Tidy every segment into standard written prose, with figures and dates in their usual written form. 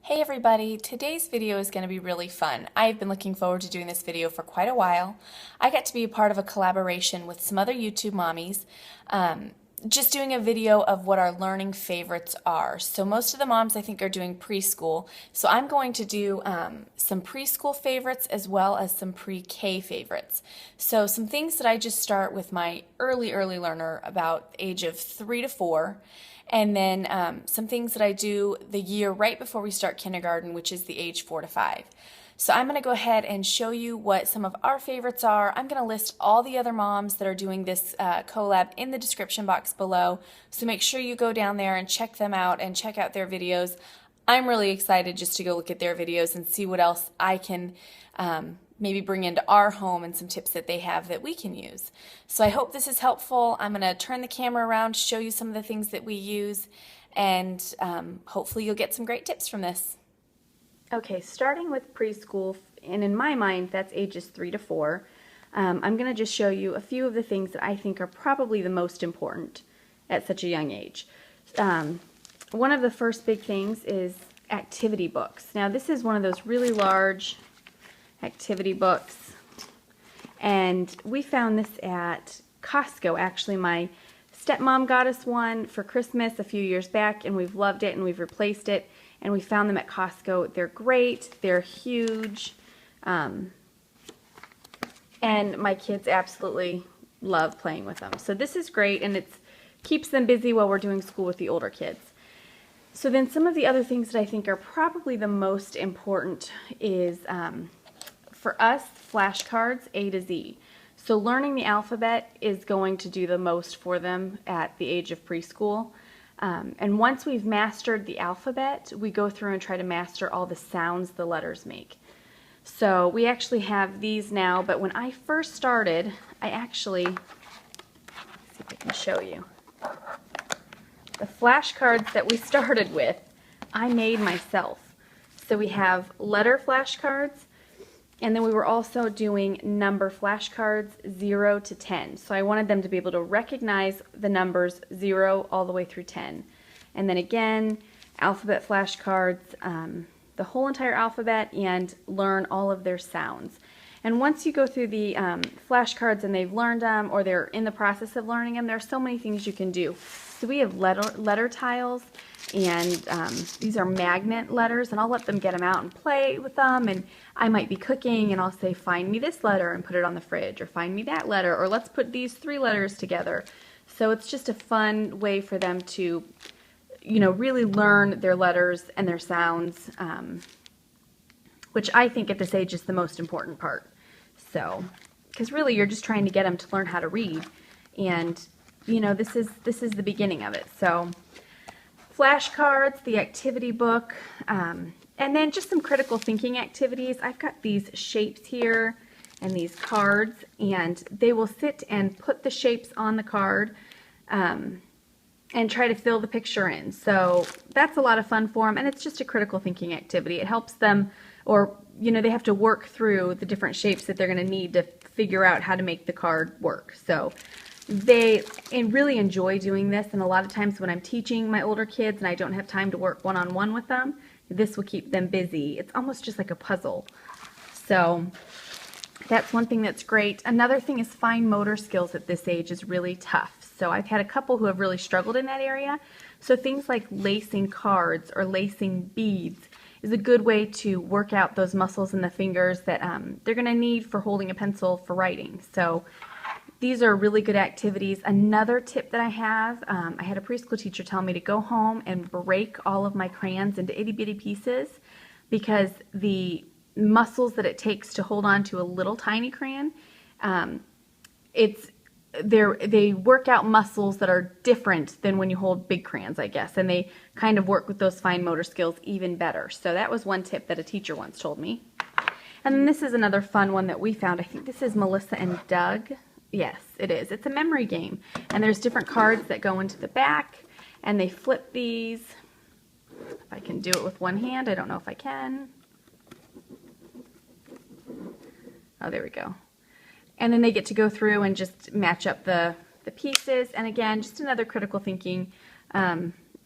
Hey everybody, today's video is going to be really fun. I've been looking forward to doing this video for quite a while. I got to be a part of a collaboration with some other YouTube mommies, just doing a video of what our learning favorites are. So most of the moms I think are doing preschool, so I'm going to do some preschool favorites as well as some pre-K favorites. So some things that I just start with my early learner about the age of 3 to 4. And then some things that I do the year right before we start kindergarten, which is the age 4 to 5. So I'm going to go ahead and show you what some of our favorites are. I'm going to list all the other moms that are doing this collab in the description box below. So make sure you go down there and check them out and check out their videos. I'm really excited just to go look at their videos and see what else I can maybe bring into our home and some tips that they have that we can use. So I hope this is helpful. I'm going to turn the camera around, show you some of the things that we use, and hopefully you'll get some great tips from this. Okay, starting with preschool, and in my mind that's ages 3 to 4, I'm going to just show you a few of the things that I think are probably the most important at such a young age. One of the first big things is activity books. Now this is one of those really large activity books, and we found this at Costco. Actually, my stepmom got us one for Christmas a few years back, and we've loved it and we've replaced it, and we found them at Costco. They're great, they're huge, and my kids absolutely love playing with them. So this is great, and it keeps them busy while we're doing school with the older kids. So then some of the other things that I think are probably the most important is for us, flashcards A to Z. So learning the alphabet is going to do the most for them at the age of preschool. And once we've mastered the alphabet, we go through and try to master all the sounds the letters make. So we actually have these now, but when I first started, I actually, let's see if I can show you. The flashcards that we started with, I made myself. So we have letter flashcards, and then we were also doing number flashcards 0 to 10. So I wanted them to be able to recognize the numbers 0 all the way through 10. And then again, alphabet flashcards, the whole entire alphabet, and learn all of their sounds. And once you go through the flashcards and they've learned them, or they're in the process of learning them, there are so many things you can do. So we have letter tiles, and these are magnet letters, and I'll let them get them out and play with them, and I might be cooking and I'll say, find me this letter and put it on the fridge, or find me that letter, or let's put these 3 letters together. So it's just a fun way for them to, you know, really learn their letters and their sounds, which I think at this age is the most important part. So, because really you're just trying to get them to learn how to read, and you know, this is the beginning of it. So flashcards, the activity book, and then just some critical thinking activities. I've got these shapes here and these cards, and they will sit and put the shapes on the card and try to fill the picture in. So that's a lot of fun for them, and it's just a critical thinking activity. It helps them, or you know, they have to work through the different shapes that they're going to need to figure out how to make the card work. So they really enjoy doing this, and a lot of times when I'm teaching my older kids and I don't have time to work one-on-one with them, this will keep them busy. It's almost just like a puzzle. So that's one thing that's great. Another thing is fine motor skills at this age is really tough. So I've had a couple who have really struggled in that area. So things like lacing cards or lacing beads is a good way to work out those muscles in the fingers that they're going to need for holding a pencil for writing. So these are really good activities. Another tip that I have, I had a preschool teacher tell me to go home and break all of my crayons into itty bitty pieces, because the muscles that it takes to hold on to a little tiny crayon, they work out muscles that are different than when you hold big crayons, I guess, and they kind of work with those fine motor skills even better. So that was one tip that a teacher once told me. And then this is another fun one that we found. I think this is Melissa and Doug. Yes, it is. It's a memory game, and there's different cards that go into the back, and they flip these. If I can do it with one hand, I don't know if I can. Oh, there we go. And then they get to go through and just match up the pieces, and again, just another critical thinking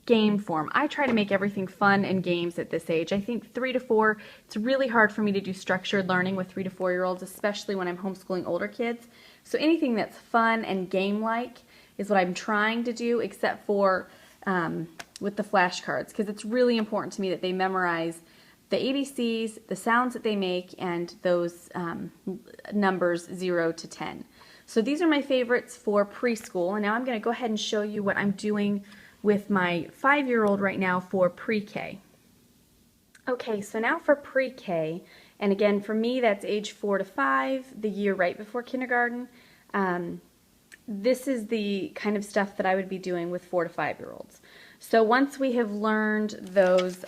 game form. I try to make everything fun and games at this age. I think 3 to 4, it's really hard for me to do structured learning with 3 to 4-year-olds, especially when I'm homeschooling older kids. So anything that's fun and game-like is what I'm trying to do, except for with the flashcards, because it's really important to me that they memorize the ABCs, the sounds that they make, and those numbers 0 to 10. So these are my favorites for preschool, and now I'm going to go ahead and show you what I'm doing with my 5-year-old right now for pre-K. Okay, so now for pre-K, and again for me that's age 4 to 5, the year right before kindergarten. This is the kind of stuff that I would be doing with 4 to 5-year-olds. So once we have learned those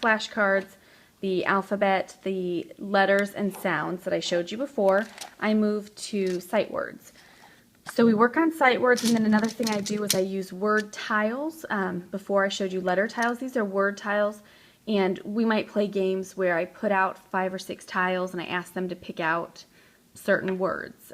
flashcards, the alphabet, the letters and sounds that I showed you before, I move to sight words. So we work on sight words, and then another thing I do is I use word tiles. Before I showed you letter tiles, these are word tiles, and we might play games where I put out 5 or 6 tiles and I ask them to pick out certain words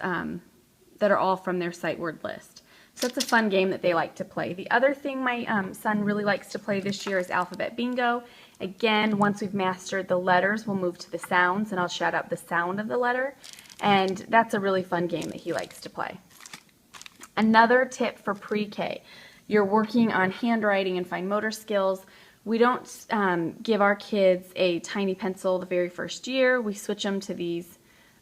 that are all from their sight word list. So it's a fun game that they like to play. The other thing my son really likes to play this year is alphabet bingo. Again, once we've mastered the letters, we'll move to the sounds, and I'll shout out the sound of the letter, and that's a really fun game that he likes to play. Another tip for pre-K, you're working on handwriting and fine motor skills. We don't give our kids a tiny pencil the very first year. We switch them to these,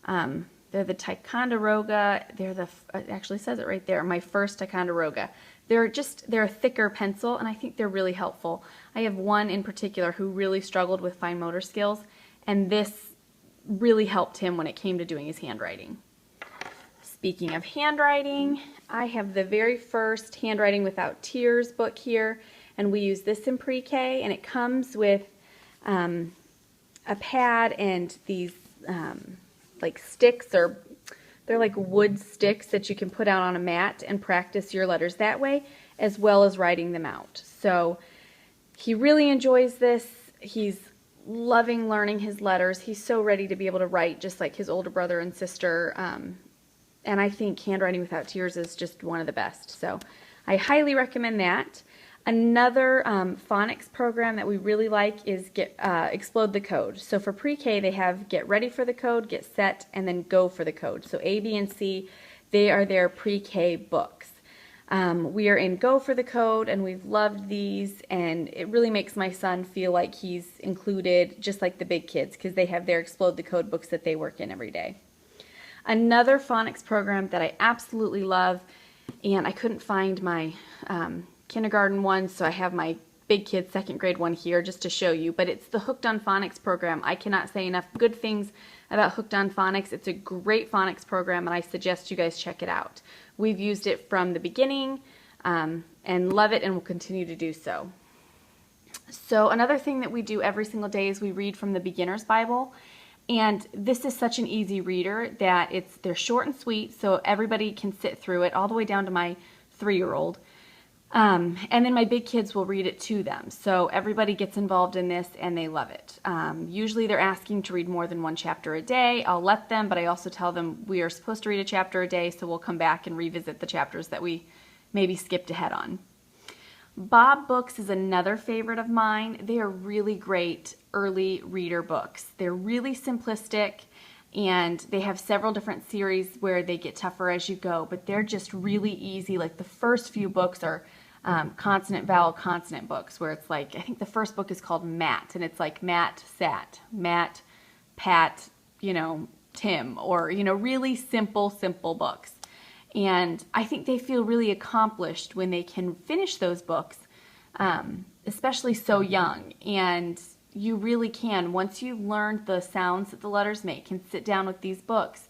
they're the Ticonderoga, it actually says it right there, my first Ticonderoga. They're a thicker pencil, and I think they're really helpful. I have one in particular who really struggled with fine motor skills, and this really helped him when it came to doing his handwriting. Speaking of handwriting, I have the very first Handwriting Without Tears book here, and we use this in pre-K, and it comes with a pad and these like sticks, or they're like wood sticks that you can put out on a mat and practice your letters that way, as well as writing them out. So he really enjoys this. He's loving learning his letters. He's so ready to be able to write just like his older brother and sister. And I think Handwriting Without Tears is just one of the best. So I highly recommend that. Another phonics program that we really like is Explode the Code. So for pre-K, they have Get Ready for the Code, Get Set, and then Go for the Code. So A, B, and C, they are their pre-K books. We are in Go for the Code, and we've loved these, and it really makes my son feel like he's included, just like the big kids, because they have their Explode the Code books that they work in every day. Another phonics program that I absolutely love, and I couldn't find my kindergarten one, so I have my big kid 2nd grade one here just to show you, but it's the Hooked on Phonics program. I cannot say enough good things about Hooked on Phonics. It's a great phonics program, and I suggest you guys check it out. We've used it from the beginning and love it, and will continue to do so. So another thing that we do every single day is we read from the Beginner's Bible. And this is such an easy reader that they're short and sweet, so everybody can sit through it, all the way down to my 3-year-old. And then my big kids will read it to them. So everybody gets involved in this, and they love it. Usually they're asking to read more than 1 chapter a day. I'll let them, but I also tell them we are supposed to read a chapter a day, so we'll come back and revisit the chapters that we maybe skipped ahead on. Bob books is another favorite of mine. They are really great early reader books. They're really simplistic, and they have several different series where they get tougher as you go, but they're just really easy. Like the first few books are consonant, vowel, consonant books, where it's like, I think the first book is called Matt, and it's like Matt, Sat, Matt, Pat, Tim, or, really simple books. And I think they feel really accomplished when they can finish those books, especially so young. And you really can, once you've learned the sounds that the letters make, can sit down with these books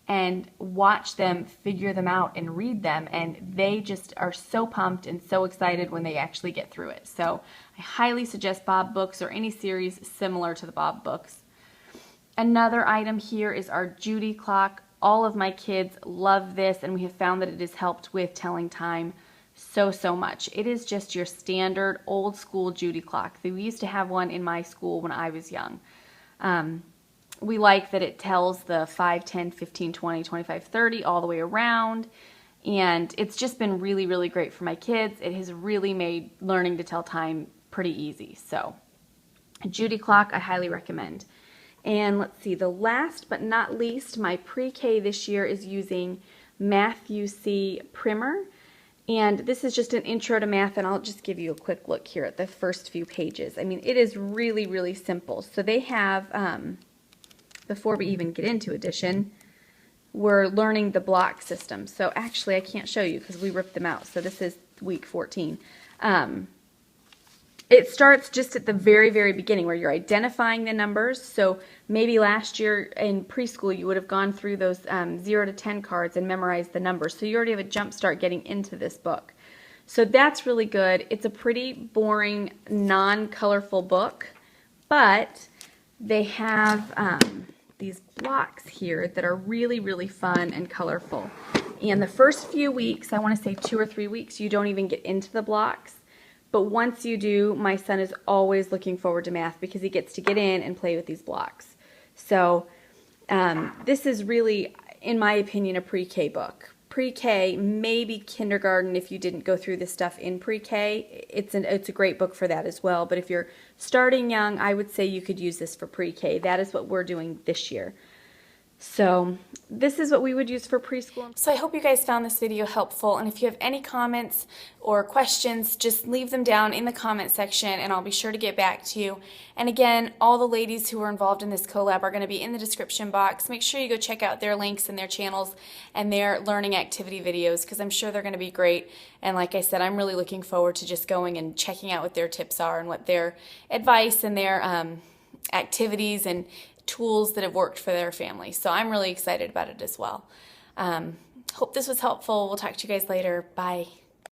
and watch them, figure them out, and read them. And they just are so pumped and so excited when they actually get through it. So I highly suggest Bob books or any series similar to the Bob books. Another item here is our Judy Clock. All of my kids love this, and we have found that it has helped with telling time so much. It is just your standard old school Judy clock. We used to have one in my school when I was young. We like that it tells the 5, 10, 15, 20, 25, 30 all the way around, and it's just been really, really great for my kids. It has really made learning to tell time pretty easy. So Judy Clock, I highly recommend. And let's see, the last but not least, my pre-K this year is using Matthew C. Primer. And this is just an intro to math, and I'll just give you a quick look here at the first few pages. I mean, it is really, really simple. So they have, before we even get into addition, we're learning the block system. So actually, I can't show you because we ripped them out. So this is week 14. It starts just at the very, very beginning where you're identifying the numbers. So maybe last year in preschool you would have gone through those 0 to 10 cards and memorized the numbers. So you already have a jump start getting into this book. So that's really good. It's a pretty boring, non-colorful book, but they have these blocks here that are really, really fun and colorful. And the first few weeks, I want to say 2 or 3 weeks, you don't even get into the blocks. But once you do, my son is always looking forward to math because he gets to get in and play with these blocks. So this is really, in my opinion, a pre-K book. Pre-K, maybe kindergarten if you didn't go through this stuff in pre-K. It's a great book for that as well. But if you're starting young, I would say you could use this for pre-K. That is what we're doing this year. So this is what we would use for preschool. So I hope you guys found this video helpful, and if you have any comments or questions, just leave them down in the comment section and I'll be sure to get back to you. And again, all the ladies who were involved in this collab are going to be in the description box. Make sure you go check out their links and their channels and their learning activity videos because I'm sure they're going to be great. And like I said, I'm really looking forward to just going and checking out what their tips are and what their advice and their activities and tools that have worked for their family. So I'm really excited about it as well. Hope this was helpful. We'll talk to you guys later. Bye.